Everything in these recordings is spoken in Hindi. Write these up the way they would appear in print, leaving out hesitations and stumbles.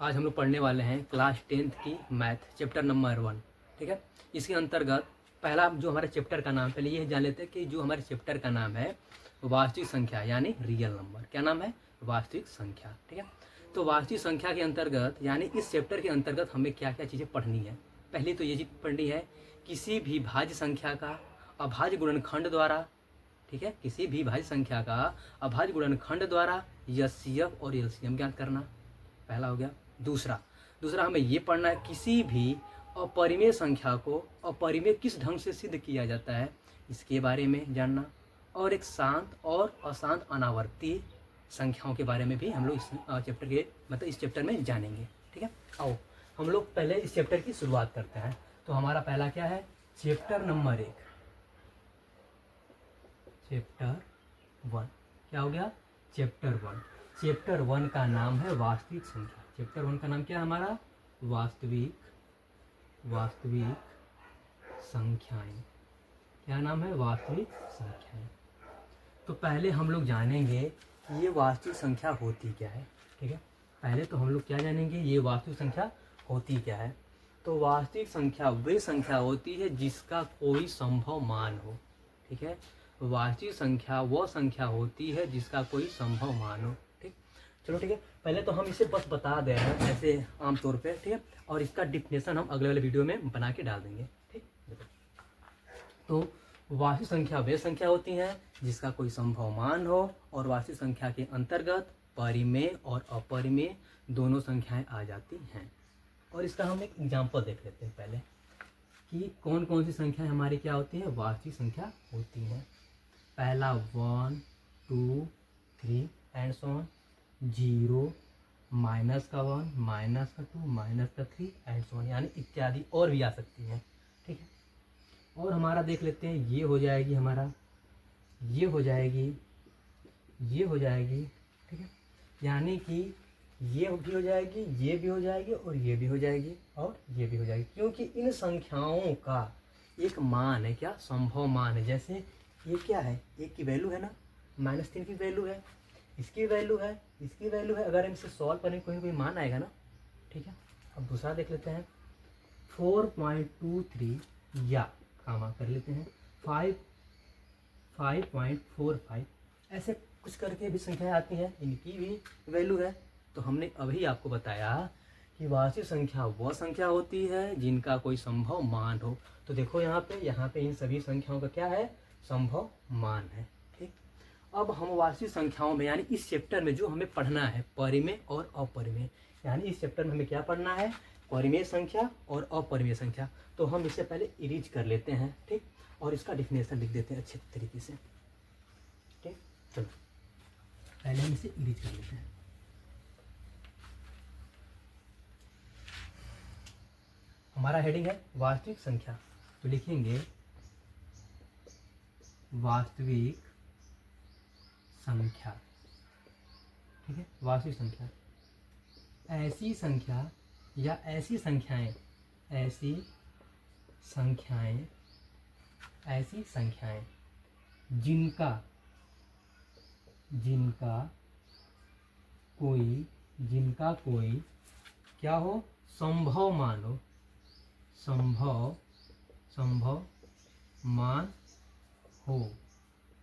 आज हम लोग पढ़ने वाले हैं क्लास 10th की मैथ चैप्टर नंबर 1। ठीक है, इसके अंतर्गत पहला जो हमारे चैप्टर का नाम, पहले ये जान लेते हैं कि जो हमारे चैप्टर का नाम है वास्तविक संख्या यानी रियल नंबर। क्या नाम है? वास्तविक संख्या। ठीक है, तो वास्तविक संख्या के अंतर्गत यानी इस चैप्टर के अंतर्गत हमें क्या क्या चीज़ें पढ़नी है। पहली तो ये चीज़ पढ़नी है किसी भी भाज्य संख्या का अभाज्य गुणनखंड द्वारा, ठीक है, किसी भी भाज्य संख्या का अभाज्य गुणनखंड द्वारा एचसीएफ और एलसीएम ज्ञात करना, पहला हो गया। दूसरा हमें ये पढ़ना है किसी भी अपरिमेय संख्या को अपरिमेय किस ढंग से सिद्ध किया जाता है, इसके बारे में जानना। और एक शांत और अशांत अनावर्ती संख्याओं के बारे में भी हम लोग इस चैप्टर के इस चैप्टर में जानेंगे। ठीक है, आओ हम लोग पहले इस चैप्टर की शुरुआत करते हैं। तो हमारा पहला क्या है? Chapter number 1, chapter 1। क्या हो गया? चैप्टर 1। चैप्टर 1 का नाम है वास्तविक संख्या। चैप्टर 1 का नाम क्या है हमारा? वास्तविक संख्याएं। क्या नाम है? वास्तविक संख्याएं। तो पहले हम लोग जानेंगे कि ये वास्तविक संख्या होती क्या है। ठीक है, पहले तो हम लोग क्या जानेंगे, ये वास्तविक संख्या होती क्या है। तो वास्तविक संख्या वे संख्या होती है जिसका कोई संभव मान हो। ठीक है, वास्तविक संख्या वह संख्या होती है जिसका कोई संभव मान हो। ठीक, चलो ठीक है, पहले तो हम इसे बस बता दे रहे हैं ऐसे आमतौर पे। ठीक है, और इसका डिफिनेशन हम अगले वाले वीडियो में बना के डाल देंगे। ठीक, तो वास्तविक संख्या वे संख्या होती हैं जिसका कोई संभव मान हो, और वास्तविक संख्या के अंतर्गत परिमेय और अपरिमेय दोनों संख्याएं आ जाती हैं। और इसका हम एक एग्जाम्पल देख लेते हैं पहले कि कौन कौन सी संख्याएं हमारी क्या होती है, वास्तविक संख्या होती हैं। पहला 1 2 3 एंड सो ऑन, 0 माइनस का 1 माइनस का 2 माइनस का 3 एंड सो ऑन, यानी इत्यादि और भी आ सकती हैं। ठीक है, और हमारा देख लेते हैं, ये हो जाएगी हमारा, ये हो जाएगी, ये हो जाएगी। ठीक है, यानी कि ये भी हो जाएगी, ये भी हो जाएगी, और ये भी हो जाएगी, और ये भी हो जाएगी, क्योंकि इन संख्याओं का एक मान है, क्या संभव मान है। जैसे ये क्या है, एक की वैल्यू है ना, -3 की वैल्यू है, इसकी वैल्यू है, इसकी वैल्यू है। अगर हम इसे सॉल्व करें कोई ना कोई मान आएगा ना। ठीक है, अब दूसरा देख लेते हैं 4.23 या कामा कर लेते हैं 5.45, ऐसे कुछ करके भी संख्याएं आती हैं, इनकी भी वैल्यू है। तो हमने अभी आपको बताया कि वास्तविक संख्या वह संख्या होती है जिनका कोई संभव मान हो। तो देखो यहाँ पे इन सभी संख्याओं का क्या है, संभव मान है। ठीक, अब हम वास्तविक संख्याओं में यानी इस चैप्टर में जो हमें पढ़ना है परिमेय और अपरिमेय, यानी इस चैप्टर में हमें क्या पढ़ना है, परिमेय संख्या और अपरिमेय संख्या। तो हम इसे पहले इरेज कर लेते हैं। ठीक, और इसका डिफिनेशन लिख देते हैं अच्छे तरीके से। ठीक, चलो पहले हम इसे इरेज कर लेते हैं। हमारा हेडिंग है वास्तविक संख्या, तो लिखेंगे वास्तविक संख्या। ठीक है, वास्तविक संख्या ऐसी संख्या या ऐसी संख्याएं, ऐसी संख्याएं जिनका कोई क्या हो, संभव मान हो, संभव मान हो।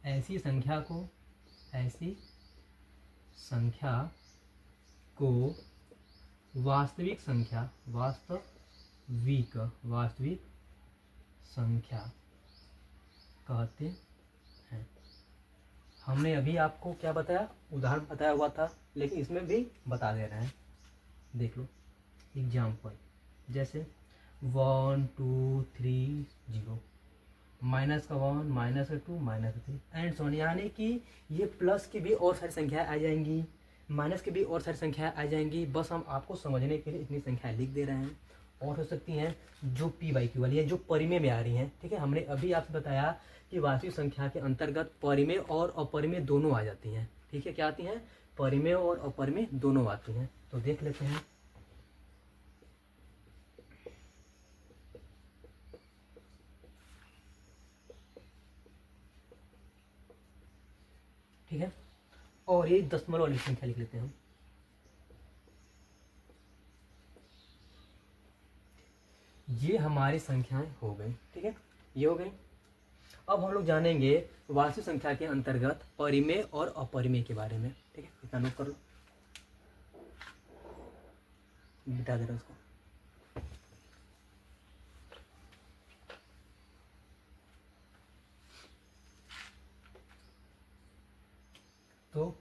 ऐसी संख्या को वास्तविक संख्या कहते हैं। हमने अभी आपको क्या बताया, उदाहरण बताया हुआ था, लेकिन इसमें भी बता दे रहे हैं। देख लो एग्जाम्पल, जैसे 1 2 3 0, माइनस का 1 माइनस का 2 माइनस का 3 एंड सो ऑन, यानी कि ये प्लस की भी और सारी संख्याएं आ जाएंगी, माइनस की भी और सारी संख्याएं आ जाएंगी। बस हम आपको समझने के लिए इतनी संख्याएं लिख दे रहे हैं। और हो सकती हैं जो p/q वाली है, जो परिमेय में आ रही हैं। ठीक है, हमने अभी आपसे बताया कि वास्तविक संख्या के अंतर्गत परिमेय और अपरिमेय दोनों आ जाती हैं। ठीक है, क्या आती हैं, परिमेय और अपरिमेय दोनों आती हैं। तो देख लेते हैं। ठीक है, और ये दशमलव वाली संख्या लिख लेते हैं हम। ये हमारी संख्याएं हो गई, ठीक है, ये हो गई। अब हम लोग जानेंगे वास्तविक संख्या के अंतर्गत परिमेय और अपरिमेय के बारे में, ठीक है। इतना नोट कर लो, बिता दे रहा उसको। तो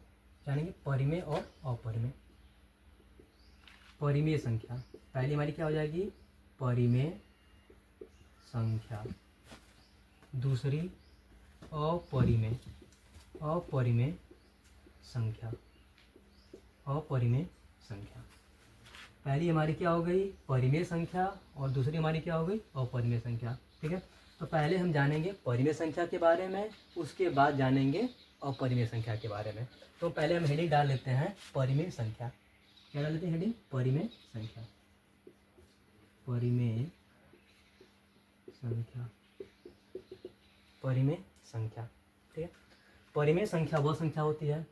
जानेंगे परिमेय और अपरिमेय। परिमेय संख्या पहली हमारी क्या हो जाएगी, परिमेय संख्या। दूसरी अपरिमेय, अपरिमेय संख्या, अपरिमेय संख्या। पहली हमारी क्या हो गई, परिमेय संख्या, और दूसरी हमारी क्या हो गई, अपरिमेय संख्या, ठीक है। तो पहले हम जानेंगे परिमेय संख्या के बारे में, उसके बाद जानेंगे अपरिमेय संख्या के बारे में। तो पहले हम हेडिंग डाल लेते हैं परिमेय संख्या। क्या डाल लेते हैं हेडिंग, परिमेय संख्या। परिमेय संख्या, परिमेय संख्या, ठीक है। परिमेय संख्या वह संख्या होती है,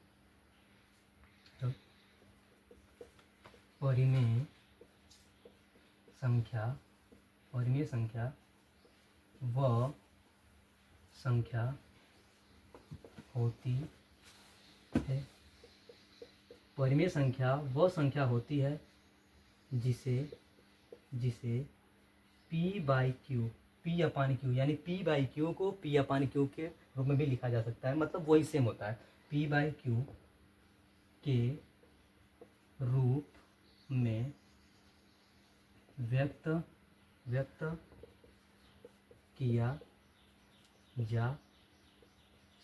तो परिमेय संख्या, परिमेय संख्या वह संख्या होती है, परिमेय संख्या वह संख्या होती है जिसे P by Q, P upon Q, यानी P बाई क्यू को P अपान क्यू के रूप में भी लिखा जा सकता है, मतलब वही सेम होता है। P बाई क्यू के रूप में व्यक्त किया जा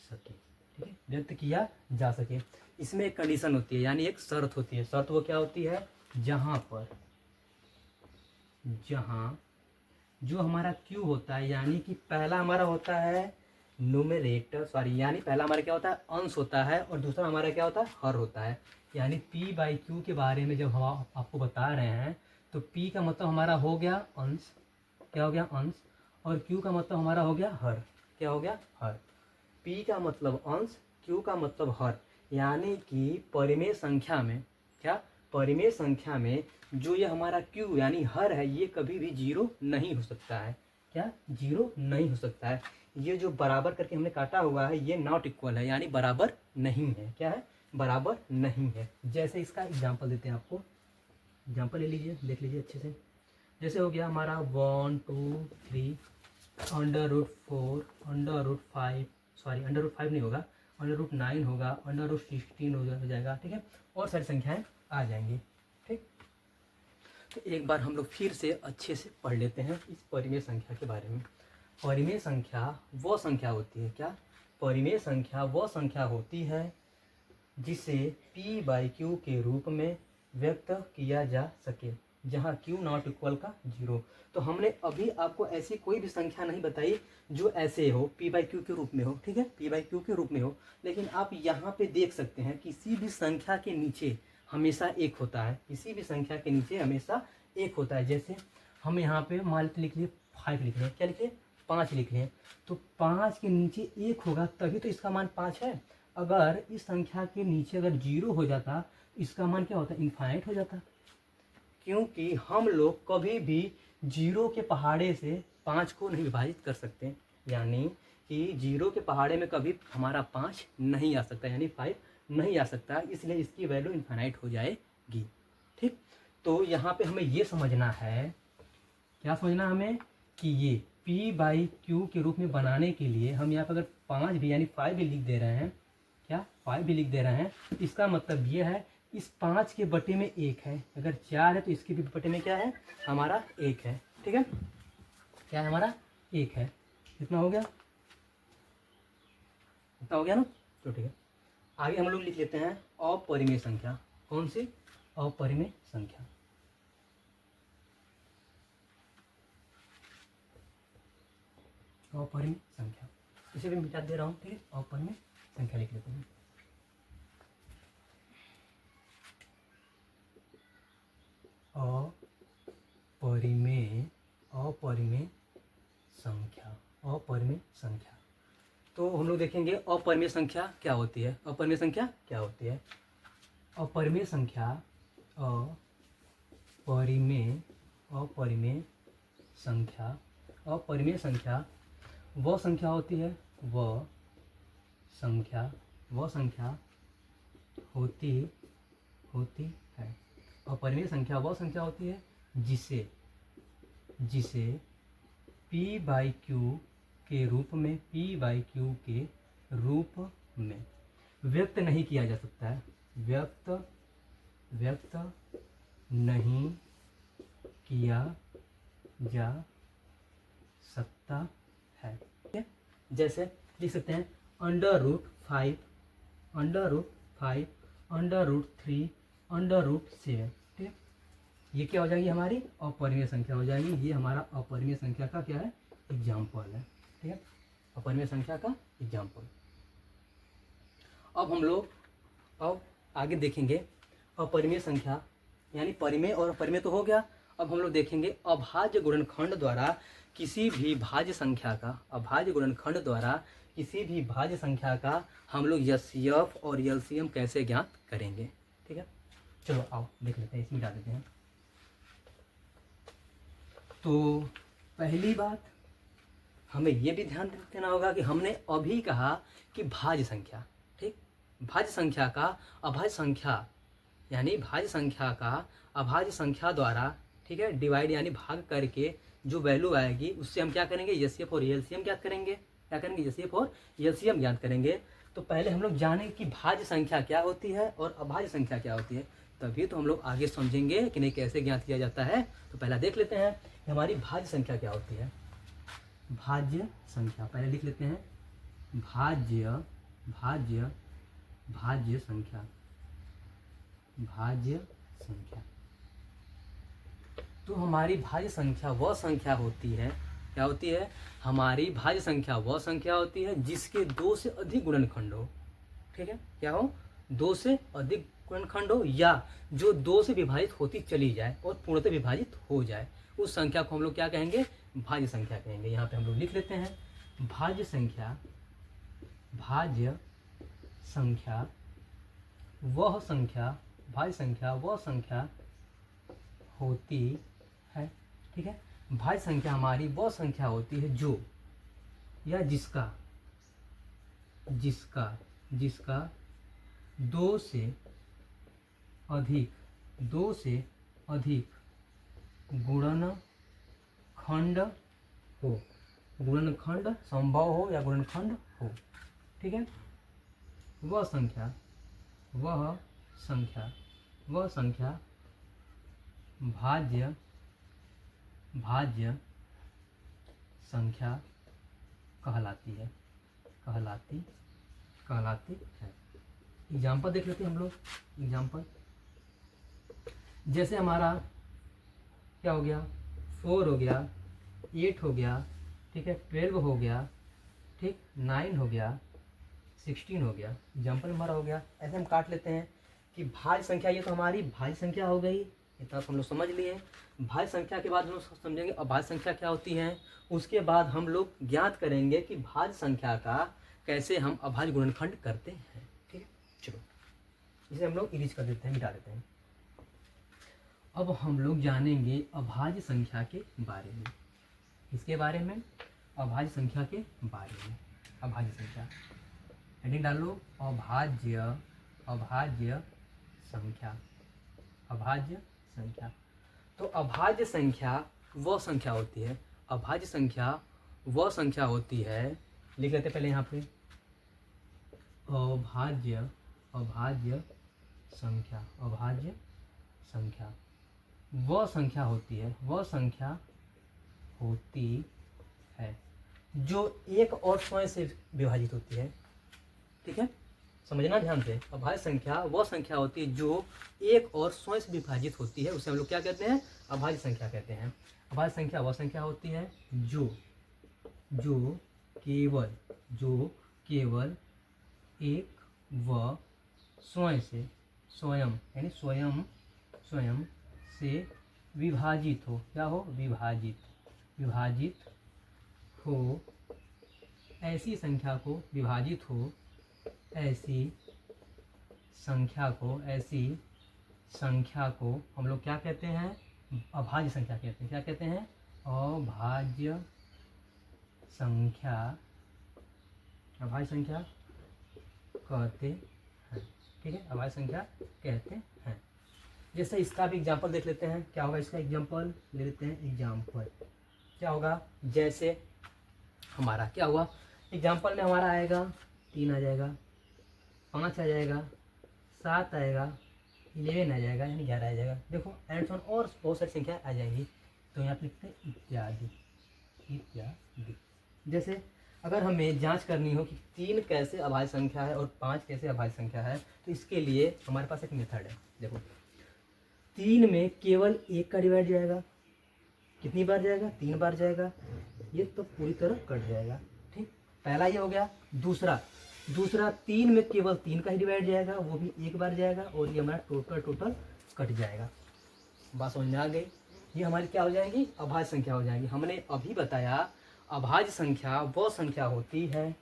सके, ठीक है, व्यक्त किया जा सके। इसमें एक कंडीशन होती है, यानी एक शर्त होती है। शर्त वो क्या होती है, जहाँ जो हमारा Q होता है, यानी कि पहला हमारा होता है न्यूमरेटर, सॉरी, यानी पहला हमारा क्या होता है, अंश होता है, और दूसरा हमारा क्या होता है, हर होता है। यानी P बाई क्यू के बारे में जब हम आपको बता रहे हैं, तो P का मतलब हमारा हो गया अंश, क्या हो गया, अंश, और Q का मतलब हमारा हो गया हर, क्या हो गया, हर। P का मतलब अंश, Q का मतलब हर, यानी कि परिमेय संख्या में, क्या, परिमेय संख्या में जो ये हमारा Q यानी हर है, ये कभी भी जीरो नहीं हो सकता है, क्या, जीरो नहीं हो सकता है। ये जो बराबर करके हमने काटा हुआ है, ये नॉट इक्वल है, यानी बराबर नहीं है, क्या है, बराबर नहीं है। जैसे इसका एग्जाम्पल देते हैं आपको, एग्जाम्पल ले लीजिए, देख लीजिए अच्छे से। जैसे हो गया हमारा 1 2 3 √4 √5, सॉरी √5 नहीं होगा, √9 होगा, √16 हो जाएगा, ठीक है, और सारी संख्याएं आ जाएंगी, ठीक। तो एक बार हम लोग फिर से अच्छे से पढ़ लेते हैं इस परिमेय संख्या के बारे में। परिमेय संख्या वो संख्या होती है, क्या, परिमेय संख्या वो संख्या होती है जिसे P बाई क्यू के रूप में व्यक्त किया जा सके, जहाँ Q नॉट इक्वल का जीरो। तो हमने अभी आपको ऐसी कोई भी संख्या नहीं बताई जो ऐसे हो, P बाई क्यू के रूप में हो, ठीक है, P बाई क्यू के रूप में हो। लेकिन आप यहाँ पे देख सकते हैं किसी भी संख्या के नीचे हमेशा एक होता है, किसी भी संख्या के नीचे हमेशा एक होता है। जैसे हम यहाँ पे मान लिख लिए 5 लिख रहे हैं, क्या लिख लिए, 5 लिख रहे हैं, तो 5 के नीचे एक होगा तभी तो इसका मान 5 है। अगर इस संख्या के नीचे अगर जीरो हो जाता, इसका मान क्या होता, इनफाइनाइट हो जाता। क्योंकि हम लोग कभी भी जीरो के पहाड़े से 5 को नहीं विभाजित कर सकते, यानी कि जीरो के पहाड़े में कभी हमारा 5 नहीं आ सकता, यानी 5 नहीं आ सकता, इसलिए इसकी वैल्यू इनफाइनाइट हो जाएगी, ठीक। तो यहाँ पे हमें ये समझना है, क्या समझना हमें, कि ये P बाई क्यू के रूप में बनाने के लिए हम यहाँ पर अगर 5 भी यानी 5 भी लिख दे रहे हैं, क्या, 5 भी लिख दे रहे हैं, इसका मतलब ये है इस 5 के बटे में 1 है, अगर 4 है तो इसके भी बटे में क्या है, हमारा 1 है, ठीक है, क्या है, हमारा 1 है। इतना हो गया, इतना हो गया ना, तो ठीक है। आगे हम लोग लिख लेते हैं अपरिमेय संख्या। कौन सी, अपरिमेय संख्या। अपरिमेय संख्या, इसे भी मिटा दे रहा हूँ, ठीक है, अपरिमेय संख्या लिख लेते हैं। अपरिमेय संख्या, अपरिमेय संख्या। तो हम लोग देखेंगे अपरिमेय संख्या क्या होती है, अपरिमेय संख्या क्या होती है। अपरिमेय संख्या, अपरिमेय संख्या। अपरिमेय संख्या वह संख्या होती है, वह संख्या होती है। अपरिमेय संख्या वह संख्या होती है जिसे p/q के रूप में व्यक्त नहीं किया जा सकता है, व्यक्त नहीं किया जा सकता है। ठीक है, जैसे लिख सकते हैं √5, √5, √3, √7। ठीक है, ये क्या हो जाएगी, हमारी अपरिमेय संख्या हो जाएगी। ये हमारा अपरिमेय संख्या का क्या है, एग्जाम्पल है। ठीक है, अपरिमेय संख्या का एग्जाम्पल। अब हम लोग आगे देखेंगे अपरिमेय संख्या, यानी परिमेय और अपरिमेय तो हो गया। अब हम लोग देखेंगे अभाज्य गुणनखंड द्वारा किसी भी भाज्य संख्या का हम लोग एचसीएफ और एलसीएम कैसे ज्ञात करेंगे। ठीक है, चलो आओ देख लेते हैं, इसमें मिटा देते हैं। तो पहली बात हमें ये भी ध्यान देना होगा कि हमने अभी कहा कि भाज्य संख्या, ठीक, भाज्य संख्या का अभाज्य संख्या, यानी भाज्य संख्या का अभाज्य संख्या द्वारा, ठीक है, डिवाइड यानी भाग करके जो वैल्यू आएगी उससे हम क्या करेंगे, एचसीएफ और एलसीएम ज्ञात करेंगे। क्या करेंगे, एचसीएफ और एलसीएम ज्ञात करेंगे। तो पहले हम लोग जानें कि भाज्य संख्या क्या होती है और अभाज्य संख्या क्या होती है, तभी तो हम लोग आगे समझेंगे कि नहीं कैसे ज्ञात किया जाता है। तो पहला देख लेते हैं कि हमारी भाज्य संख्या क्या होती है। भाज्य संख्या पहले लिख लेते हैं, भाज्य संख्या। तो हमारी भाज्य संख्या वह संख्या होती है, क्या होती है, हमारी भाज्य संख्या वह संख्या होती है जिसके 2 से अधिक गुणनखंड हो। ठीक है, क्या हो, 2 से अधिक गुणनखंड हो, या जो 2 से विभाजित होती चली जाए और पूर्णतः विभाजित हो जाए, उस संख्या को हम लोग क्या कहेंगे, भाज्य संख्या कहेंगे। यहाँ पे हम लोग लिख लेते हैं भाज्य संख्या वह संख्या, भाज्य संख्या वह संख्या होती है। ठीक है, भाज्य संख्या हमारी वह संख्या होती है जो या जिसका 2 से अधिक गुणनखंड हो, गुणनखंड संभव हो या गुणनखंड हो। ठीक है, वह संख्या भाज्य संख्या कहलाती है। एग्जाम्पल देख लेते हैं हम लोग। एग्जाम्पल जैसे हमारा क्या हो गया, 4 हो गया, 8 हो गया, ठीक है, 12 हो गया, ठीक, 9 हो गया, 16 हो गया। एग्जाम्पल हमारा हो गया। ऐसे हम काट लेते हैं कि भाज्य संख्या, ये तो हमारी भाज्य संख्या हो गई, इतना तो हम लोग समझ लिए। भाज्य संख्या के बाद हम लोग समझेंगे अभाज्य संख्या क्या होती है। उसके बाद हम लोग ज्ञात करेंगे कि भाज्य संख्या का कैसे हम अभाज्य गुणनखंड करते हैं। ठीक है, चलो इसे हम लोग इरेज कर देते हैं, मिटा देते हैं। अब हम लोग जानेंगे अभाज्य संख्या के बारे में। इसके बारे में, अभाज्य संख्या के बारे में। अभाज्य संख्या हेडिंग डाल लो, अभाज्य संख्या। तो अभाज्य संख्या वह संख्या होती है, अभाज्य संख्या वह संख्या होती है, लिख लेते पहले यहाँ पे, अभाज्य संख्या वह संख्या होती है जो एक और स्वयं से विभाजित होती है। ठीक है, समझना ध्यान से। अभाज्य संख्या वह संख्या होती है जो एक और स्वयं से विभाजित होती है, उसे हम लोग क्या कहते हैं, अभाज्य संख्या कहते हैं। अभाज्य संख्या वह संख्या होती है जो केवल एक व स्वयं से विभाजित हो। क्या हो, विभाजित हो, ऐसी संख्या को हम लोग क्या कहते हैं, अभाज्य संख्या कहते हैं। क्या कहते हैं, अभाज्य संख्या, अभाज्य संख्या कहते हैं। ठीक है, अभाज्य संख्या कहते हैं। जैसे इसका भी एग्जाम्पल देख लेते हैं। क्या होगा इसका एग्जाम्पल ले लेते हैं। एग्जाम्पल क्या होगा, जैसे हमारा क्या हुआ एग्जाम्पल में, हमारा आएगा 3 आ जाएगा, 5 आ जाएगा, 7 आएगा, 11 आ जाएगा, यानी 11 आ जाएगा। देखो एंड सॉन और बहुत सारी संख्या आ जाएगी। तो यहाँ पे लिखते हैं इत्यादि, इत्यादि। जैसे अगर हमें जांच करनी हो कि 3 कैसे अभाज्य संख्या है और 5 कैसे अभाज्य संख्या है, तो इसके लिए हमारे पास एक मेथड है। देखो 3 में केवल 1 का डिवाइड जाएगा, कितनी बार जाएगा, 3 बार जाएगा, ये तो पूरी तरह कट जाएगा। ठीक, पहला ये हो गया। दूसरा 3 में केवल 3 का ही डिवाइड जाएगा, वो भी 1 बार जाएगा, और ये हमारा टोटल कट जाएगा। बात समझ में आ गई। ये हमारी क्या हो जाएगी, अभाज्य संख्या हो जाएगी। हमने अभी बताया अभाज्य संख्या वो संख्या होती है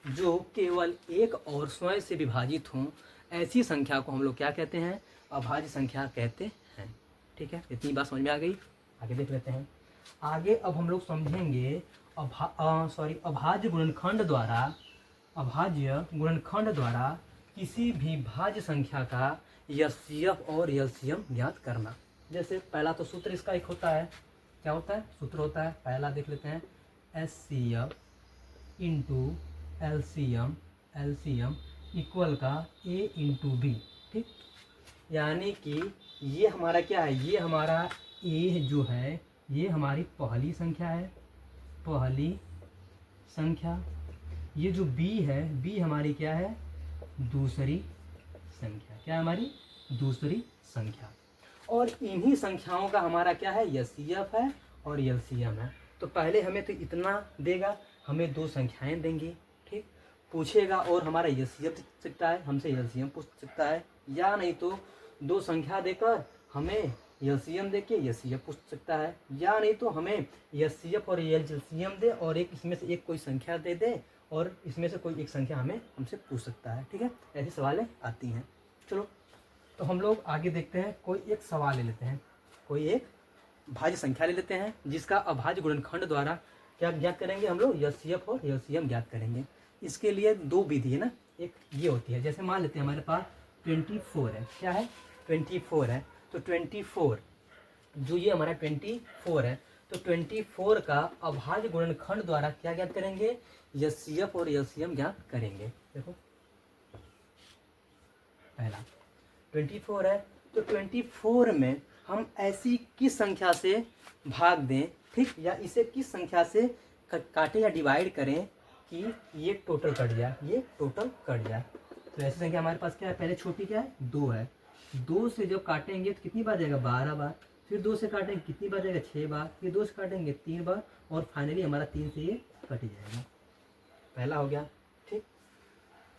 जो केवल एक और स्वयं से विभाजित हों, ऐसी संख्या को हम लोग क्या कहते हैं, अभाज्य संख्या कहते हैं। ठीक है, इतनी बात समझ में आ गई। आगे देख लेते हैं। आगे अब हम लोग समझेंगे अभाज्य गुणनखंड द्वारा, अभाज्य गुणनखंड द्वारा किसी भी भाज्य संख्या का एचसीएफ और एलसीएम ज्ञात करना। जैसे पहला तो सूत्र इसका एक होता है, क्या होता है, सूत्र होता है पहला देख लेते हैं, HCF into LCM, LCM equal का ए इंटू बी। ठीक, यानी कि ये हमारा क्या है, ये हमारा ए जो है ये हमारी पहली संख्या है, पहली संख्या। ये जो बी है, बी हमारी क्या है, दूसरी संख्या। क्या है हमारी, दूसरी संख्या। और इन्हीं संख्याओं का हमारा क्या है, एचसीएफ है और एलसीएम है। तो पहले हमें तो इतना देगा, हमें 2 संख्याएं देंगी। ठीक, पूछेगा और हमारा एचसीएफ पूछ सकता है, हमसे एलसीएम पूछ सकता है, या नहीं तो 2 संख्या देकर हमें एलसीएम दे के एचसीएफ पूछ सकता है, या नहीं तो हमें एचसीएफ और एलसीएम दे और एक इसमें से एक कोई संख्या दे दे और इसमें से कोई एक संख्या हमसे पूछ सकता है। ठीक है, ऐसी सवालें आती हैं। चलो तो हम लोग आगे देखते हैं। कोई एक सवाल ले लेते हैं, कोई एक भाज्य संख्या ले लेते हैं जिसका अभाज्य गुणनखंड द्वारा क्या ज्ञात करेंगे, हम लोग एचसीएफ और एलसीएम ज्ञात करेंगे। इसके लिए 2 विधि है ना, एक ये होती है, जैसे मान लेते हैं हमारे पास 24 है। क्या है, 24 है। तो 24 जो ये हमारा 24 है, तो 24 का अभाज्य गुणनखंड द्वारा क्या ज्ञात करेंगे, एचसीएफ और एलसीएम ज्ञात करेंगे। देखो पहला 24 है, तो 24 में हम ऐसी किस संख्या से भाग दें, ठीक, या इसे किस संख्या से काटें या डिवाइड करें कि ये टोटल कट जाए, ये टोटल कट जाए। तो ऐसी संख्या हमारे पास क्या है, पहले छोटी क्या है, 2 है। 2 से जब काटेंगे तो कितनी बार जाएगा, 12 बार। फिर 2 से काटेंगे कितनी बार जाएगा, 6 बार। फिर 2 से काटेंगे 3 बार, और फाइनली हमारा 3 से ये कट जाएगा। पहला हो गया। ठीक,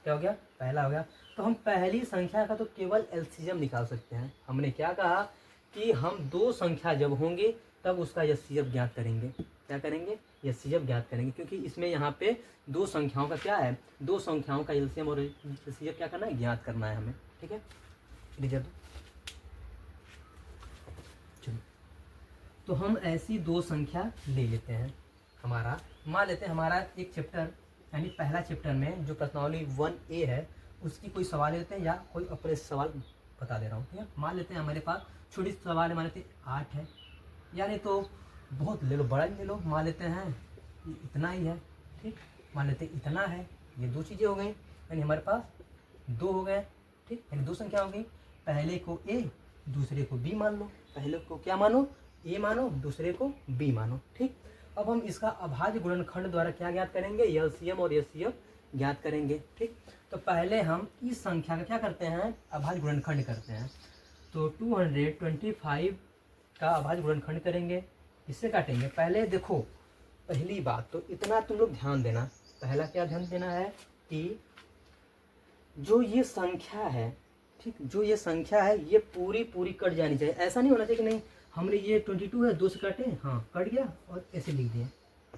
क्या हो गया, पहला हो गया। तो हम पहली संख्या का तो केवल एलसीएम निकाल सकते हैं। हमने क्या कहा कि हम 2 संख्या जब होंगे तब उसका एचसीएफ ज्ञात करेंगे। क्या करेंगे, एचसीएफ ज्ञात करेंगे, क्योंकि इसमें यहाँ पे 2 संख्याओं का क्या है, 2 संख्याओं का एलसीएम और एचसीएफ क्या करना है, ज्ञात करना है हमें। ठीक है, चलो तो हम ऐसी 2 संख्या ले लेते हैं। हमारा मान लेते हैं हमारा एक चैप्टर, यानी पहला चैप्टर में जो प्रश्नावली 1A है उसकी कोई सवाल लेते हैं, या कोई अपने सवाल बता दे रहा हूँ। ठीक है, मान लेते हैं हमारे पास छोटी सवाल है, मान लेते हैं 8 है, यानी तो बहुत ले लो, बड़ा ले लो, मान लेते हैं इतना ही है। ठीक, मान लेते हैं इतना है। ये 2 चीज़ें हो गई, यानी हमारे पास 2 हो गए। ठीक, यानी 2 संख्या हो गई। पहले को ए, दूसरे को बी मान लो। पहले को क्या मानो, ए मानो, दूसरे को बी मानो। ठीक, अब हम इसका अभाज्य गुणनखंड द्वारा क्या ज्ञात करेंगे, एलसीएम और एचसीएफ ज्ञात करेंगे। ठीक, तो पहले हम इस संख्या का क्या करते हैं, अभाज्य गुणनखंड करते हैं। तो 225 का अभाज्य गुणनखंड करेंगे, इससे काटेंगे। पहले देखो, पहली बात तो इतना तुम लोग ध्यान देना, पहला क्या ध्यान देना है कि जो ये संख्या है, ठीक, जो ये संख्या है ये पूरी कट जानी चाहिए। ऐसा नहीं होना चाहिए कि नहीं हमने ये 22 है, 2 से काटे, हाँ कट गया और ऐसे लिख दिए,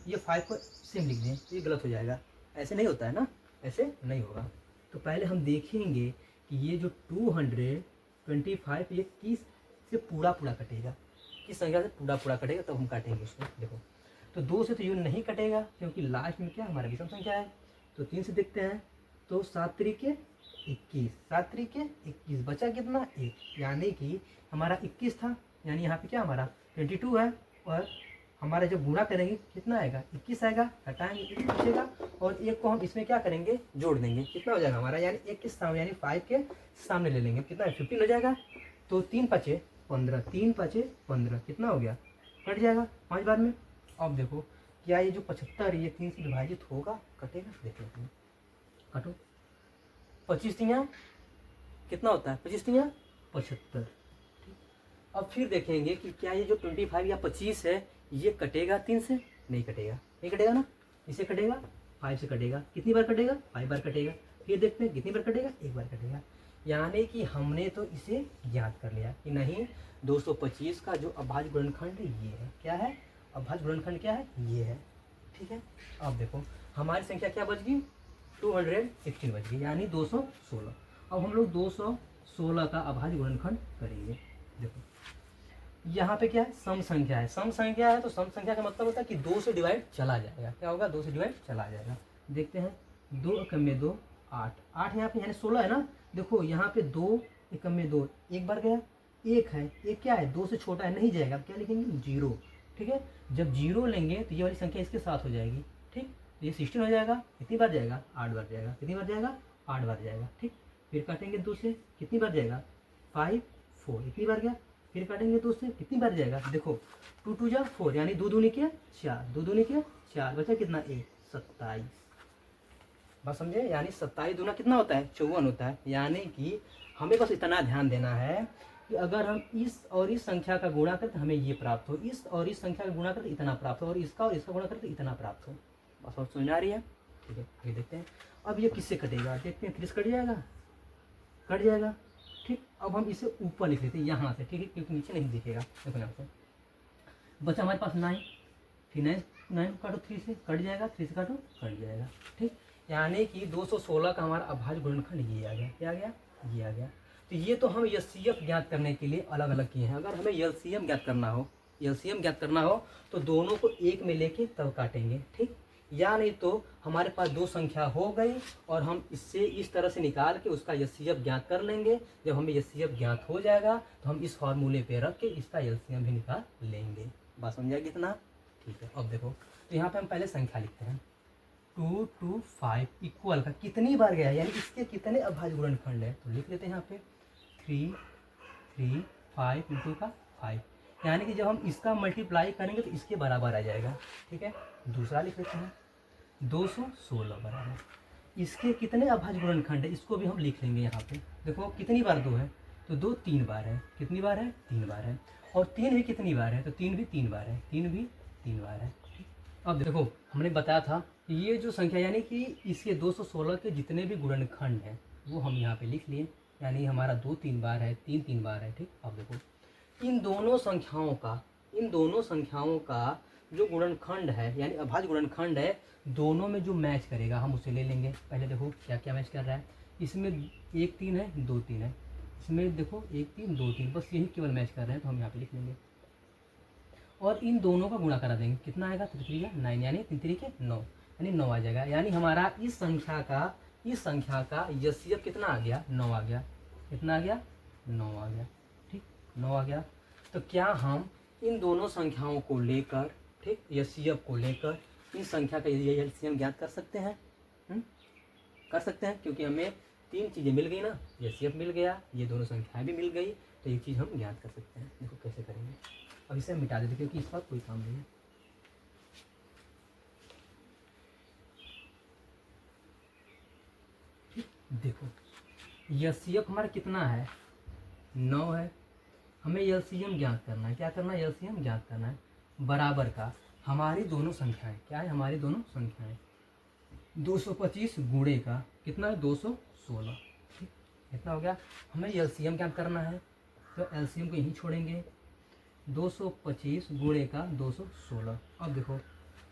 ये 5 को सेम लिख दिए, तो ये गलत हो जाएगा। ऐसे नहीं होता है ना, ऐसे नहीं होगा। तो पहले हम देखेंगे कि ये जो 225 ये किस से पूरा कटेगा। किस संख्या से पूरा पूरा कटेगा तब हम काटेंगे उसको। देखो तो 2 से तो यूँ नहीं कटेगा क्योंकि लास्ट में क्या हमारा विषम संख्या है। तो 3 से देखते हैं तो 7 तरीके 21, 7 तरीके 21, बचा कितना 1, यानी कि हमारा 21 था, यानी यहाँ पे क्या हमारा 22 है। और हमारा जब गुणा करेंगे कितना आएगा 21 आएगा, हटाएंगे 1 बचेगा और 1 को हम इसमें क्या करेंगे जोड़ देंगे, कितना हो जाएगा हमारा, यानी 1 के सामने यानी 5 के सामने ले लेंगे, कितना 15 हो जाएगा। तो 3 5 15, 3 5 15, कितना हो गया, कट जाएगा 5 बार में। अब देखो क्या ये जो 75 ये 3 से विभाजित होगा, कटेगा, देख लेते हैं, काटो 25 तियाँ कितना होता है, 25 तियाँ 75। अब फिर देखेंगे कि क्या ये जो 25 या 25 है ये कटेगा 3 से, नहीं कटेगा, नहीं कटेगा ना, इसे कटेगा 5 से कटेगा, कितनी बार कटेगा 5 बार कटेगा। फिर देखते हैं कितनी बार कटेगा, 1 बार कटेगा, यानी कि हमने तो इसे ज्ञात कर लिया कि नहीं 225 का जो अभाज्य गुणनखंड ये है, क्या है अभाज्य गुणनखंड, क्या है ये है, ठीक है। अब देखो हमारी संख्या क्या बच गई 216 बच गई, यानी 216। अब हम लोग 216 का अभाज्य गुणनखंड करेंगे। देखो यहाँ पे क्या है सम संख्या है, सम संख्या है तो सम संख्या का मतलब होता है कि 2 से डिवाइड चला जाएगा, क्या होगा 2 से डिवाइड चला जाएगा। देखते हैं 2 एकम में 2 8, 8 यहाँ पे यानी 16 है ना। देखो यहाँ पे 2 एकम में 2 एक बार गया, 1 है, एक क्या है 2 से छोटा है, नहीं जाएगा, क्या लिखेंगे 0, ठीक है। जब 0 लेंगे तो ये वाली संख्या इसके साथ हो जाएगी, ठीक, ये 16 हो जाएगा, कितनी बार जाएगा 8 बार जाएगा, कितनी बार जाएगा 8 बार जाएगा, ठीक। फिर काटेंगे 2 से, कितनी बार जाएगा 5 4, इतनी बार गया। फिर काटेंगे 2 से, कितनी बार जाएगा, देखो 2 2 जा 4, यानी 2 दूनी के 4, 2 दूनी के 4, बचा कितना 1 27, बात समझे, यानी 27 दूना कितना होता है 54 होता है। यानी कि हमें बस इतना ध्यान देना है कि अगर हम इस और इस संख्या का गुणा करें तो हमें ये प्राप्त हो, इस और इस संख्या का गुणा करें तो इतना प्राप्त हो, और इसका और इसका गुणा करें तो इतना प्राप्त हो। बस और समझ आ रही है, ठीक है। आगे देखते हैं अब ये किससे कटेगा, देखते हैं 30 कट जाएगा, कट जाएगा, ठीक। अब हम इसे ऊपर लिख लेते हैं यहाँ से, ठीक है, क्योंकि नीचे नहीं दिखेगा। देखो यहाँ से बचा हमारे पास 9, फिर 9 काटो 3 से, कट जाएगा, 3 से काटो कट जाएगा, ठीक। यानी कि 216 का हमारा अभाज्य गुणनखंड ये आ गया, क्या आ गया ये आ गया। तो ये तो हम एलसीएम ज्ञात करने के लिए अलग अलग किए हैं। अगर हमें एलसीएम ज्ञात करना हो, एलसीएम ज्ञात करना हो तो दोनों को एक में लेके तब काटेंगे, ठीक। या नहीं तो हमारे पास 2 संख्या हो गई और हम इससे इस तरह से निकाल के उसका एलसीएम ज्ञात कर लेंगे। जब हमें एलसीएम ज्ञात हो जाएगा तो हम इस फार्मूले पे रख के इसका एलसीएम भी निकाल लेंगे। बात समझा कितना, ठीक है। अब देखो तो यहाँ पे हम पहले संख्या लिखते हैं 2 2 5 इक्वल का कितनी बार गया, यानी इसके कितने अभाज्य गुणनखंड है, तो लिख लेते हैं यहाँ पे 3 3 5 इंटू का 5, यानी कि जब हम इसका मल्टीप्लाई करेंगे तो इसके बराबर आ जाएगा, ठीक है। दूसरा लिख लेते हैं 216 बराबर इसके कितने अभाज्य गुणनखंड है, इसको भी हम लिख लेंगे यहाँ पे। देखो कितनी बार 2 है तो 2 3 बार है, कितनी बार है 3 बार है, और 3 भी कितनी बार है तो 3 भी 3 बार है, 3 भी 3 बार है, ठीक। अब देखो हमने बताया था ये जो संख्या यानी कि इसके 216 के जितने भी गुणनखंड हैं वो हम यहाँ पे लिख लिए, यानी हमारा 2 3 बार है, 3 3 बार है, ठीक। अब देखो इन दोनों संख्याओं का जो गुणनखंड है यानी अभाज्य गुणनखंड है, दोनों में जो मैच करेगा हम उसे ले लेंगे। पहले देखो क्या क्या मैच कर रहा है, इसमें 1 3 है 2 3 है, इसमें देखो 1 3 2 3, बस यही केवल मैच कर रहे हैं तो हम यहाँ पे लिख लेंगे और इन दोनों का गुणा करा देंगे, कितना आएगा 3 3 9, यानी 3 3 के 9, यानी 9 आ जाएगा। यानी हमारा इस संख्या का एलसीएम कितना आ गया 9 आ गया, कितना आ गया 9 आ गया, ठीक 9 आ गया। तो क्या हम इन दोनों संख्याओं को लेकर, ठीक, एलसीएम को लेकर इस संख्या का एलसीएम ज्ञात कर सकते हैं, कर सकते हैं, क्योंकि हमें 3 चीज़ें मिल गई ना, एलसीएम मिल गया, ये दोनों संख्याएं भी मिल गई, तो एक चीज़ हम ज्ञात कर सकते हैं। देखो कैसे करेंगे, अब इसे हम मिटा देते क्योंकि इस बार कोई काम नहीं है। देखो एलसीएम हमारा कितना है 9 है, हमें एलसीएम ज्ञात करना है, क्या करना है एलसीएम ज्ञात करना है, बराबर का हमारी दोनों संख्याएं, क्या है हमारी दोनों संख्याएं 225 गुणे का कितना है 216, ठीक, कितना हो गया। हमें एलसीएम ज्ञात करना है तो एलसीएम को यहीं छोड़ेंगे, 225 गुणे का 216। अब देखो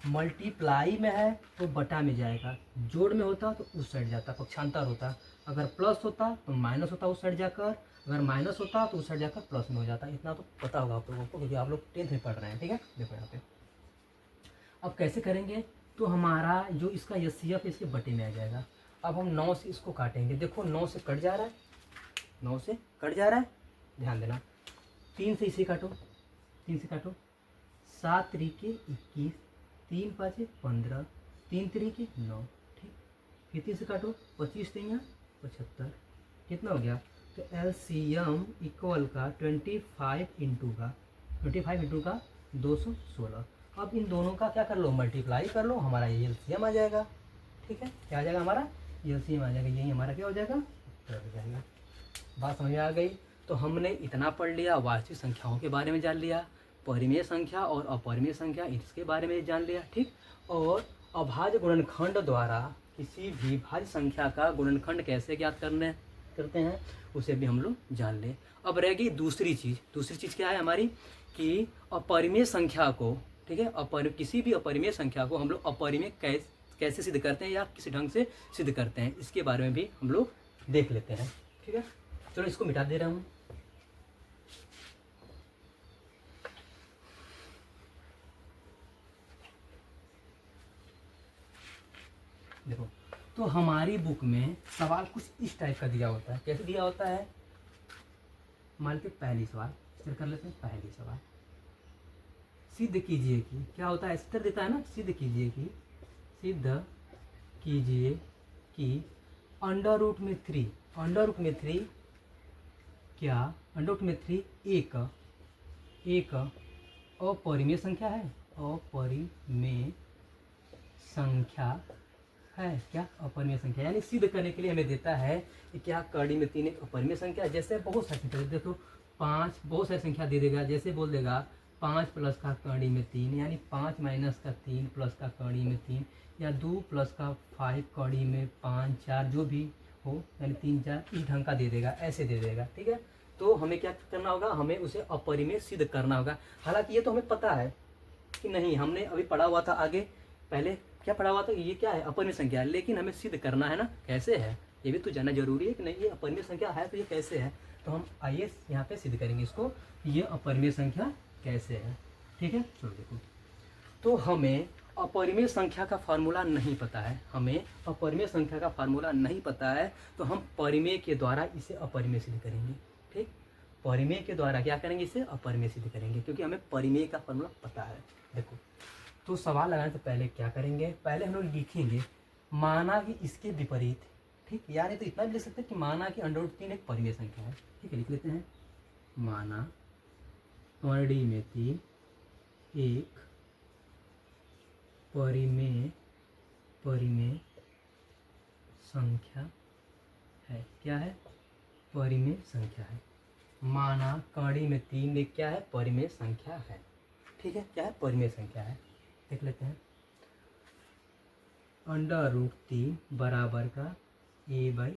मल्टीप्लाई में है तो बटा में जाएगा, जोड़ में होता तो उस साइड जाता, पक्षांतर होता, अगर प्लस होता तो माइनस होता उस साइड जाकर, अगर माइनस होता तो उस साइड जाकर प्लस में हो जाता। इतना तो पता होगा आप लोगों को, क्योंकि आप लोग 10th में पढ़ रहे हैं। ठीक है, देखो यहाँ पे अब कैसे करेंगे, तो हमारा जो इसका एचसीएफ इसके बटे में आ जाएगा। अब हम 9 से इसको काटेंगे, देखो 9 से कट जा रहा है, 9 से कट जा रहा है, ध्यान देना। 3 से इसे काटो, 3 से काटो, 7 तरीके 21, 3 5 15, 3 तरीके 9, ठीक। फिर 3 से काटो, 25 3 75, कितना हो गया, तो एलसीएम इक्वल का 25 इंटू का 216। अब इन दोनों का क्या कर लो, मल्टीप्लाई कर लो, हमारा ये एलसीएम आ जाएगा। ठीक है, क्या आ जाएगा, हमारा एलसीएम आ जाएगा, यही हमारा क्या हो जाएगा, उत्तर हो जाएगा। बात समझ में आ गई। तो हमने इतना पढ़ लिया, वास्तविक संख्याओं के बारे में जान लिया, परिमेय संख्या और अपरिमेय संख्या इसके बारे में जान लिया, ठीक। और अभाज्य गुणनखंड द्वारा किसी भी भाज्य संख्या का गुणनखंड कैसे ज्ञात करते हैं उसे भी हम लोग जान लें। अब रह गई दूसरी चीज़ क्या है हमारी, कि अपरिमेय संख्या को, ठीक है, किसी भी अपरिमेय संख्या को हम लोग अपरिमेय कैसे सिद्ध करते हैं या किस ढंग से सिद्ध करते हैं, इसके बारे में भी हम लोग देख लेते हैं। ठीक है, चलो इसको मिटा दे रहा हूँ। देखो, तो हमारी बुक में सवाल कुछ इस टाइप का दिया होता है। कैसे दिया होता है, मान के पहली सवाल कर लेते हैं। पहली सवाल, सिद्ध कीजिए कि, क्या होता है, स्तर देता है ना, सिद्ध कीजिए कि अंडर रूट में 3 क्या अंडर रूट में 3 एक अपरिमेय संख्या है, अपरिमेय संख्या है, क्या अपरिमेय संख्या, यानी सिद्ध करने के लिए हमें देता है कि क्या कड़ी में 3 एक अपरिमेय संख्या है। जैसे बहुत सारी संख्या, देखो 5 बहुत सारी संख्या दे देगा, जैसे बोल देगा 5 प्लस का कड़ी में 3, यानी 5 माइनस का 3 प्लस का कड़ी में 3, या 2 प्लस का 5 कड़ी में 5 4 जो भी हो, यानी 3 4 इस ढंग का दे देगा, ऐसे दे देगा। ठीक है, तो हमें क्या करना होगा, हमें उसे अपरिमेय सिद्ध करना होगा। हालांकि ये तो हमें पता है कि नहीं, हमने अभी पढ़ा हुआ था आगे, पहले क्या पढ़ा हुआ था, ये क्या है, अपरिमेय संख्या है, लेकिन हमें सिद्ध करना है ना, कैसे है ये भी तो जानना जरूरी है कि नहीं, ये अपरिमेय संख्या है तो ये कैसे है। तो हम आइए यहाँ पे सिद्ध करेंगे इसको, ये अपरिमेय संख्या कैसे है। ठीक है, चलो देखो, तो हमें अपरिमेय संख्या का फार्मूला नहीं पता है, तो हम परिमेय के द्वारा इसे अपरिमेय सिद्ध करेंगे। ठीक, परिमेय के द्वारा क्या करेंगे, इसे अपरिमेय सिद्ध करेंगे, क्योंकि हमें परिमेय का फार्मूला पता है। देखो, तो सवाल लगाने से पहले क्या करेंगे, पहले हम लोग लिखेंगे माना कि इसके विपरीत, ठीक, यानी तो इतना भी लिख सकते हैं कि माना कि अंडर रूट 3 एक परिमेय संख्या है। ठीक है, लिख लेते हैं, माना कड़ी में 3 एक परिमेय संख्या है। क्या है, परिमेय संख्या है। माना कड़ी में 3 एक क्या है, परिमेय संख्या है। ठीक है, क्या है, परिमेय संख्या है। देख लेते हैं, अंडर रूट 3 बराबर का a/3